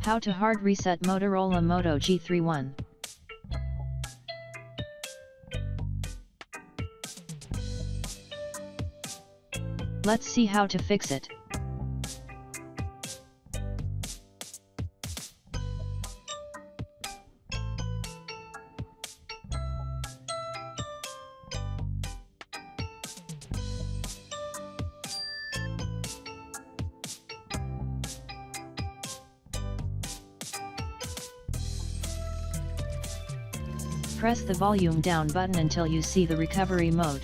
How to hard reset Motorola Moto G31. Let's see how to fix it. Press the volume down button until you see the recovery mode.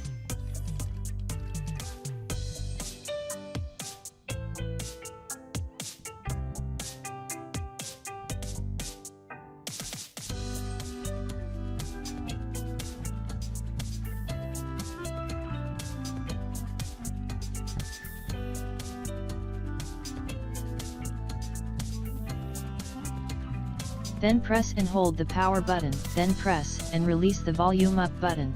Then press and hold the power button, then press and release the volume up button.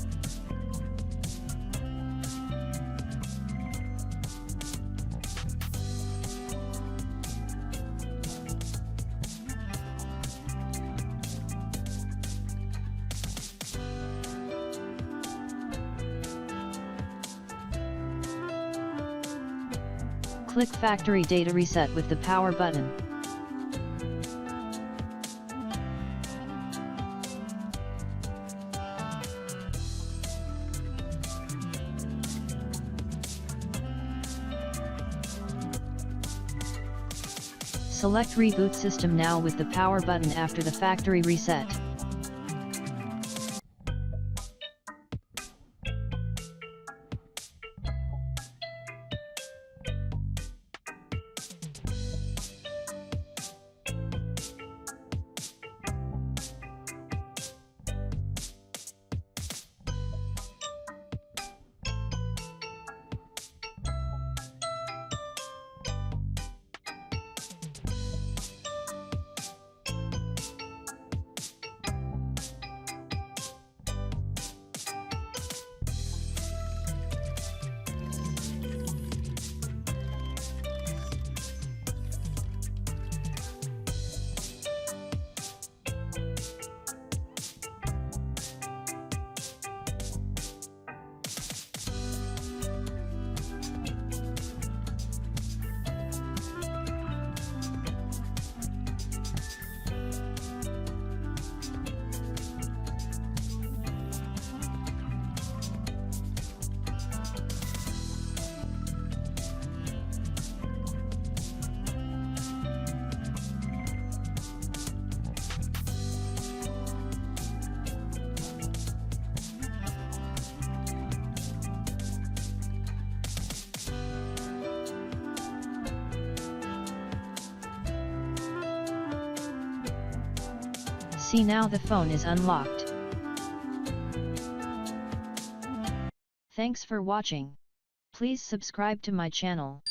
Click Factory Data Reset with the power button. Select Reboot System now with the power button after the factory reset. See, now the phone is unlocked. Thanks for watching. Please subscribe to my channel.